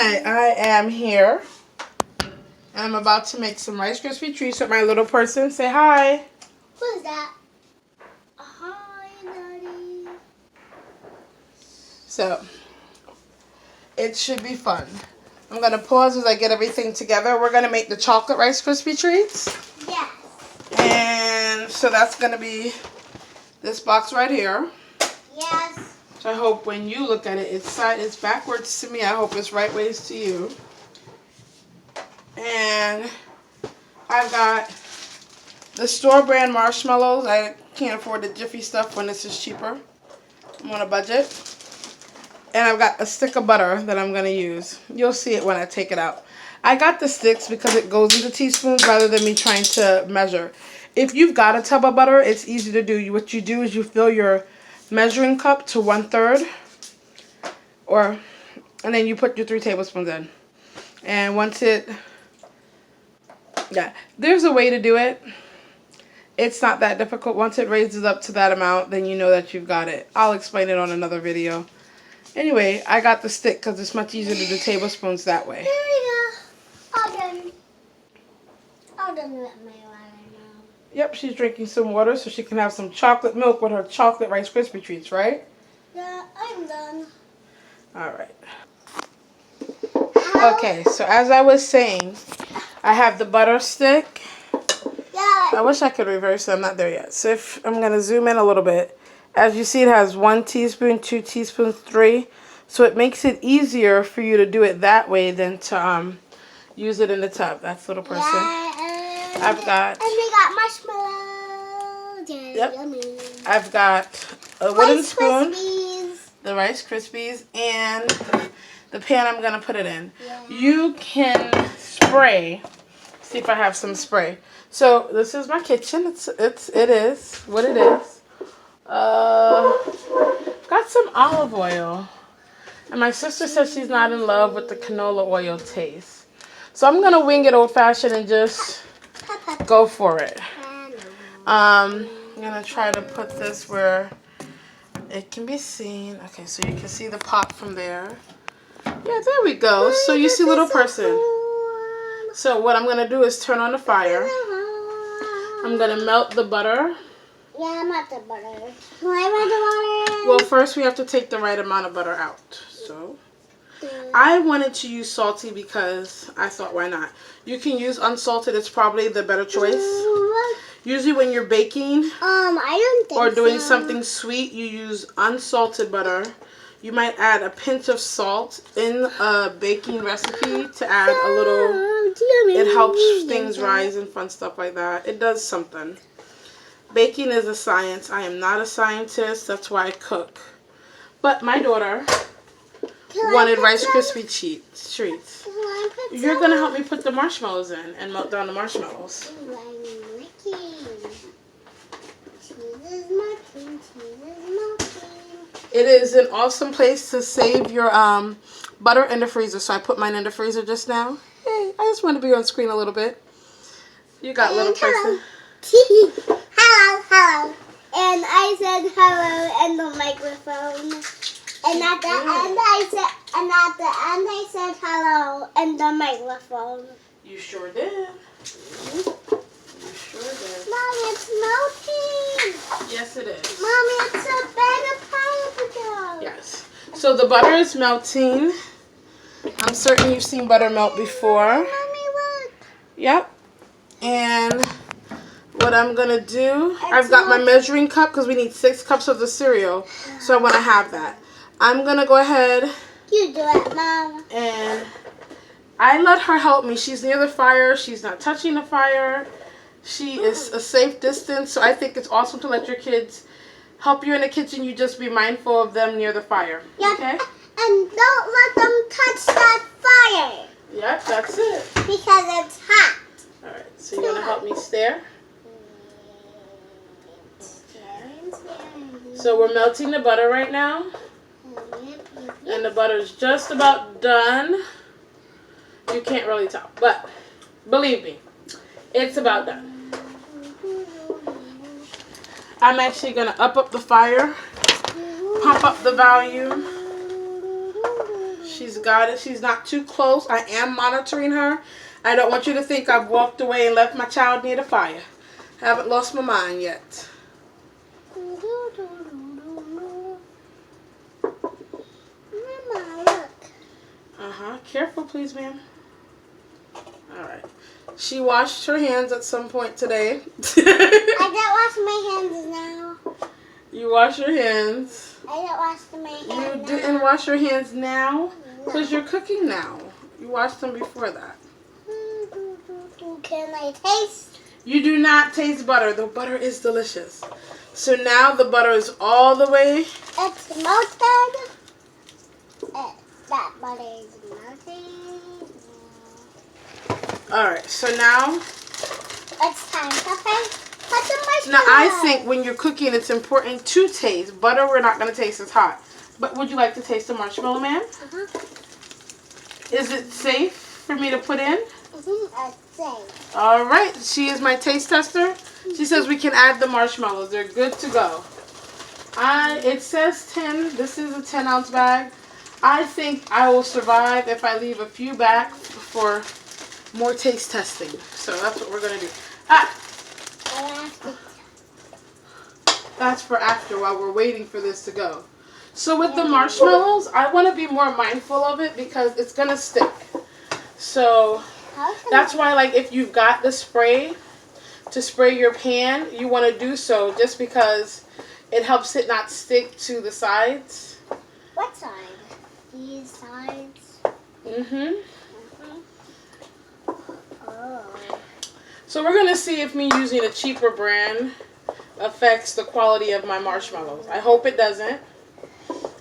Alright, I am here. I'm about to make some Rice Krispie treats with my little person. Say hi. Who's that? Hi, Daddy. So, it should be fun. I'm going to pause as I get everything together. We're going to make the chocolate Rice Krispie treats. Yes. And so that's going to be this box right here. Yes. So I hope when you look at it, it's backwards to me. I hope it's right ways to you. And I've got the store brand marshmallows. I can't afford the Jiffy stuff when this is cheaper. I'm on a budget. And I've got a stick of butter that I'm going to use. You'll see it when I take it out. I got the sticks because it goes into teaspoons rather than me trying to measure. If you've got a tub of butter, it's easy to do. What you do is you fill your measuring cup to 1/3. And then you put your 3 tablespoons in. And once it... Yeah, there's a way to do it. It's not that difficult. Once it raises up to that amount, then you know that you've got it. I'll explain it on another video. Anyway, I got the stick because it's much easier to do tablespoons that way. There we go. All done with my water now. Yep, she's drinking some water so she can have some chocolate milk with her chocolate Rice Krispie treats, right? Yeah, I'm done. All right. Okay, so as I was saying, I have the butter stick. Yeah. I wish I could reverse it. I'm not there yet. So if I'm going to zoom in a little bit. As you see, it has 1 teaspoon, 2 teaspoons, 3. So it makes it easier for you to do it that way than to use it in the tub. That's little person. Yeah, I've got... And we got marshmallows. Yeah, Yep. yummy. I've got a wooden Rice spoon. Krispies. The Rice Krispies. And the pan I'm going to put it in. Yeah. You can spray. See if I have some spray. So this is my kitchen. It is what it is. Got some olive oil. And my sister says she's not in love with the canola oil taste. So I'm going to wing it old-fashioned and just go for it. I'm going to try to put this where it can be seen. Okay, so you can see the pot from there. Yeah, there we go. So you see little person. So what I'm going to do is turn on the fire. I'm going to melt the butter. Yeah, I'm at the butter. Can I add the water? Well, first we have to take the right amount of butter out. So I wanted to use salty because I thought, why not? You can use unsalted. It's probably the better choice. Usually when you're baking I don't think or doing so. something sweet, you use unsalted butter. You might add a pinch of salt in a baking recipe to add a little. It helps things rise and fun stuff like that. It does something. Baking is a science. I am not a scientist. That's why I cook. But my daughter wanted Rice Krispie treats. You're going to help me put the marshmallows in and melt down the marshmallows. It is an awesome place to save your butter in the freezer. So I put mine in the freezer just now. Hey, I just want to be on screen a little bit. You got little person. Hello. And I said hello in the microphone. And at the end I said hello in the microphone. You sure did. You sure did. Mommy, it's melting. Yes, it is. Mommy, it's a bag of pineapple. Yes. So the butter is melting. I'm certain you've seen butter melt before. Mommy, look. Yep. And what I'm going to do, I've got my measuring cup because we need 6 cups of the cereal. So I want to have that. I'm going to go ahead. You do it, Mom. And I let her help me. She's near the fire. She's not touching the fire. She is a safe distance. So I think it's awesome to let your kids help you in the kitchen. You just be mindful of them near the fire. Yep. Okay? And don't let them touch that fire. Yep, that's it. Because it's hot. Alright, so you're going to help me stir? Okay. So we're melting the butter right now. And the butter's just about done. You can't really tell, but believe me, it's about done. I'm actually going to up the fire, pump up the volume. She's got it. She's not too close. I am monitoring her. I don't want you to think I've walked away and left my child near the fire. Haven't lost my mind yet. Mama, look. Careful, please, ma'am. All right. She washed her hands at some point today. I don't wash my hands now. You wash your hands. I don't wash my hands now. You didn't wash your hands now? Because you're cooking now. You washed them before that. Can I taste? You do not taste butter. The butter is delicious. So now the butter is all the way. It's melted. That butter is melted. Alright, so now. It's time to put the marshmallows. Now I think when you're cooking it's important to taste. Butter we're not going to taste as hot. But would you like to taste the marshmallow, ma'am? Is it safe for me to put in? It's safe. Alright, she is my taste tester. She says we can add the marshmallows. They're good to go. It says 10. This is a 10-ounce bag. I think I will survive if I leave a few back for more taste testing. So that's what we're going to do. That's for after while we're waiting for this to go. So with the marshmallows, I want to be more mindful of it because it's going to stick. So that's why, like, if you've got the spray to spray your pan, you want to do so just because it helps it not stick to the sides. What side? These sides? Oh. So we're going to see if me using a cheaper brand affects the quality of my marshmallows. I hope it doesn't.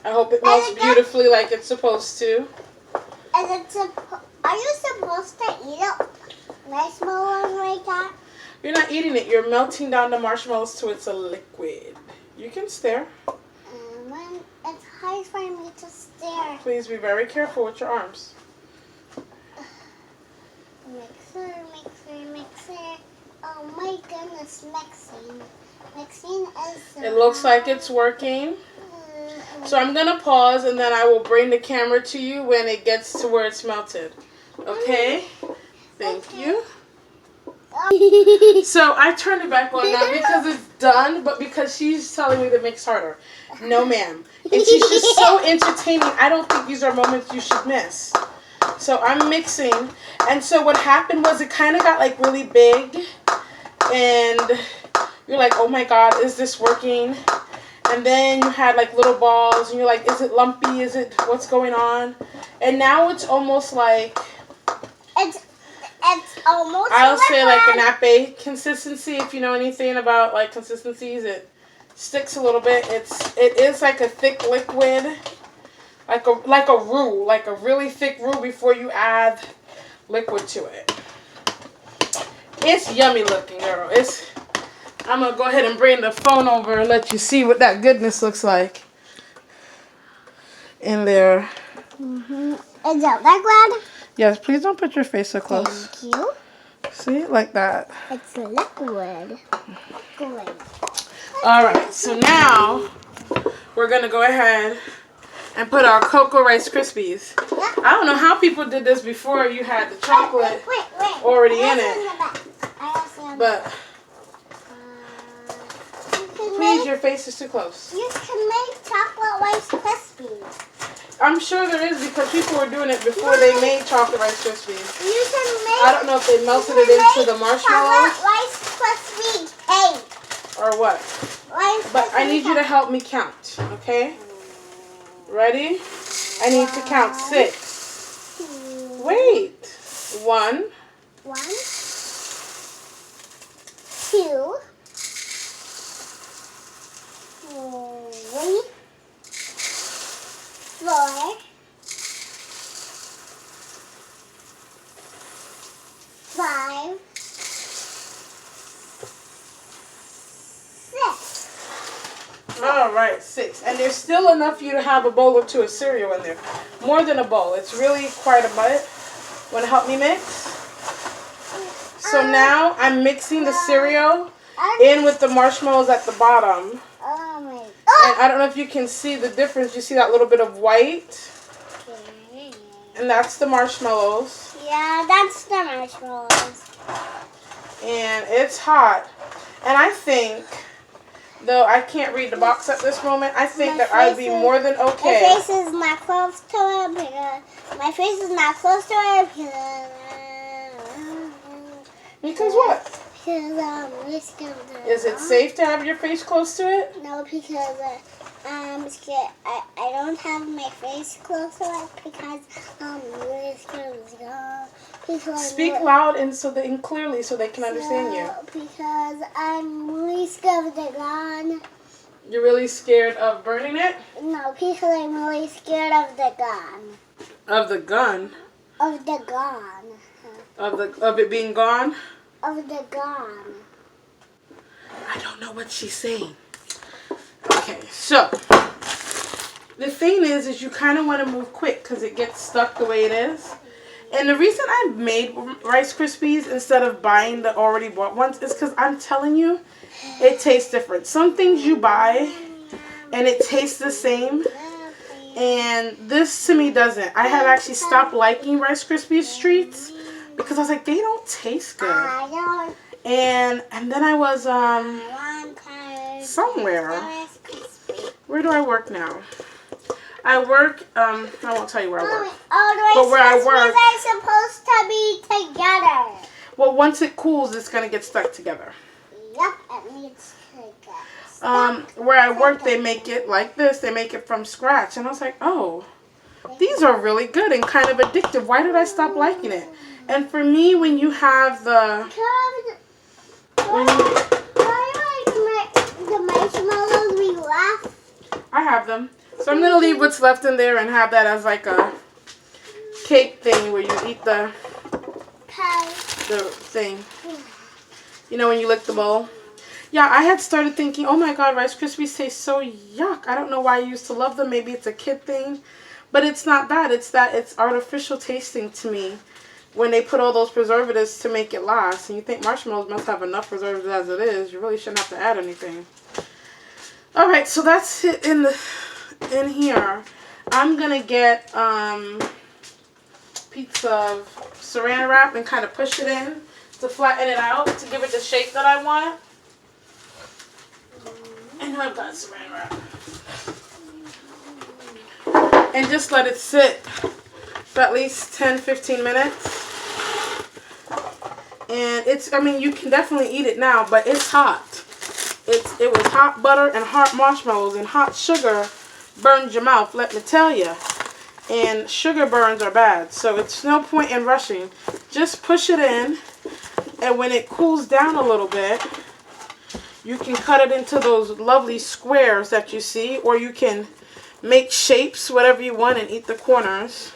I hope it melts beautifully like it's supposed to. Are you supposed to eat it? Marshmallows like that? You're not eating it. You're melting down the marshmallows till it's a liquid. You can stare. It's hard for me to stare. Please be very careful with your arms. Mixer, mixer, mixer. Oh my goodness, mixing. Mixing is... It looks like it's working. So I'm going to pause and then I will bring the camera to you when it gets to where it's melted. Okay? Thank you. So I turned it back on now because it's done, but because she's telling me to mix harder. No, ma'am. And she's just so entertaining. I don't think these are moments you should miss. So I'm mixing. And so what happened was it kind of got like really big. And you're like, oh my God, is this working? And then you had like little balls. And you're like, is it lumpy? Is it, what's going on? And now it's almost like... It's almost I'll say like an nappe consistency. If you know anything about like consistencies, it sticks a little bit. It is like a thick liquid, like a roux, like a really thick roux before you add liquid to it. It's yummy looking, girl. I'm gonna go ahead and bring the phone over and let you see what that goodness looks like in there. Is it liquid? Yes, please don't put your face so close. Thank you. See, like that. It's liquid. Liquid. Alright, so now we're going to go ahead and put our Cocoa Rice Krispies. I don't know how people did this before you had the chocolate already in it. But please, your face is too close. You can make chocolate Rice Krispies. I'm sure there is because people were doing it before they made chocolate Rice Krispies. You can make. I don't know if they melted it into the marshmallows. Chocolate Rice Krispie cake. Or what. But I need you to help me count, okay? Ready? I need to count 6. Wait. 1. 1, 2, 3, 4, 5, 6. All right, 6. And there's still enough for you to have a bowl or two of cereal in there. More than a bowl. It's really quite a bit. Want to help me mix? So now I'm mixing the cereal in with the marshmallows at the bottom. Oh my And I don't know if you can see the difference. You see that little bit of white? And that's the marshmallows. Yeah, that's the marshmallows. And it's hot. And I think, though I can't read the box at this moment, I think that I'd be more than okay. My face is not close to it because my face is not close to it Because what? Because I'm scared. Is it safe to have your face close to it? No, because I'm scared. I don't have my face close to it because I'm really scared of the gun. Speak loud and clearly so they can understand you. Because I'm really scared of the gun. You're really scared of burning it? No, because I'm really scared of the gun. Of the gun? Of the gun. Of it being gone? Of the gun. I don't know what she's saying. Okay, so the thing is you kind of want to move quick because it gets stuck the way it is. And the reason I made Rice Krispies instead of buying the already bought ones is because I'm telling you, it tastes different. Some things you buy and it tastes the same, and this to me doesn't. I have actually stopped liking Rice Krispies treats because I was like, they don't taste good. And then I was somewhere. Where do I work now? I work, I won't tell you where I work. But where I work, are supposed to be together. well, once it cools, it's going to get stuck together. Yep, it needs to get stuck. Where I work, they make it like this. They make it from scratch. And I was like, oh, these are really good and kind of addictive. Why did I stop liking it? And for me, when you have the... The marshmallows we left? I have them. So I'm going to leave what's left in there and have that as like a cake thing where you eat the thing. You know, when you lick the bowl. Yeah, I had started thinking, oh my God, Rice Krispies taste so yuck. I don't know why I used to love them. Maybe it's a kid thing. But it's not that. It's that it's artificial tasting to me when they put all those preservatives to make it last. And you think marshmallows must have enough preservatives as it is. You really shouldn't have to add anything. All right, so that's it in here. I'm going to get piece of saran wrap and kind of push it in to flatten it out to give it the shape that I want. And I've got saran wrap. And just let it sit for at least 10-15 minutes. And it's, I mean, you can definitely eat it now, but it's hot. It was hot butter and hot marshmallows, and hot sugar burns your mouth, let me tell you. And sugar burns are bad, so it's no point in rushing. Just push it in, and when it cools down a little bit, you can cut it into those lovely squares that you see, or you can make shapes, whatever you want, and eat the corners.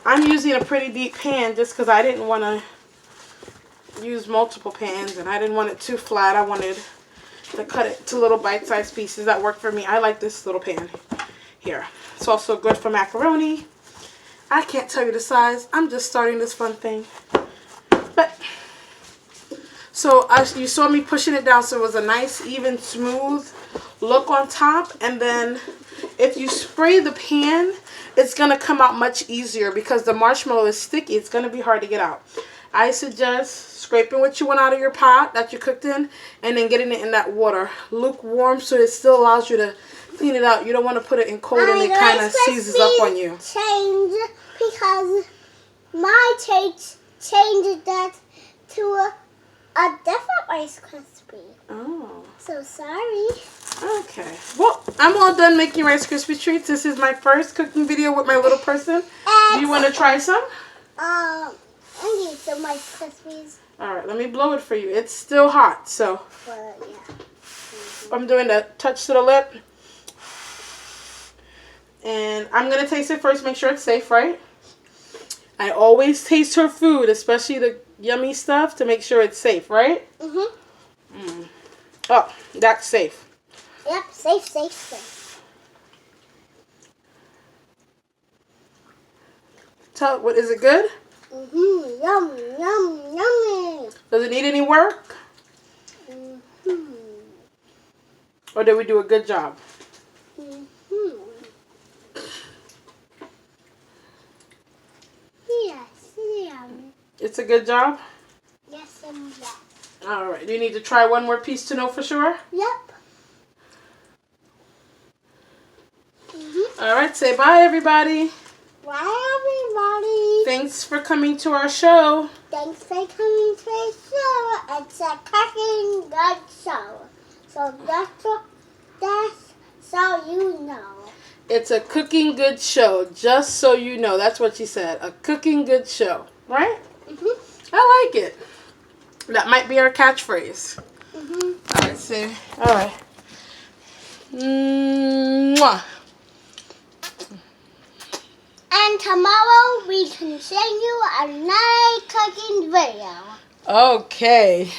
I'm using a pretty deep pan just because I didn't want to use multiple pans, and I didn't want it too flat. I wanted to cut it to little bite-sized pieces that work for me. I like this little pan here. It's also good for macaroni. I can't tell you the size. I'm just starting this fun thing. But so you saw me pushing it down so it was a nice, even, smooth look on top. And then if you spray the pan, it's going to come out much easier because the marshmallow is sticky. It's going to be hard to get out. I suggest scraping what you want out of your pot that you cooked in and then getting it in that water. Lukewarm so it still allows you to clean it out. You don't want to put it in cold and it kind of seizes up on you. Change because my changed that to a different Rice Krispie. Oh. So sorry. Okay. Well, I'm all done making Rice Krispie treats. This is my first cooking video with my little person. Do you want to try some? I need some Rice Krispies. Alright, let me blow it for you. It's still hot, so. Well, yeah. I'm doing the touch to the lip. And I'm going to taste it first, make sure it's safe, right? I always taste her food, especially the yummy stuff, to make sure it's safe, right? Mm-hmm. Oh, that's safe. Yep, safe, safe, safe. What is it good? Mm-hmm. Yum, yum, yummy. Does it need any work? Mm-hmm. Or did we do a good job? Mm-hmm. It's a good job? Yes and yes. Alright, do you need to try one more piece to know for sure? Yep. Alright, say bye everybody. Bye everybody. Thanks for coming to our show. Thanks for coming to our show. It's a cooking good show. So that's so you know. It's a cooking good show, just so you know. That's what she said. A cooking good show. Right? I like it. That might be our catchphrase. Alright, say. Alright. Mwah. And tomorrow we continue our night cooking video. Okay.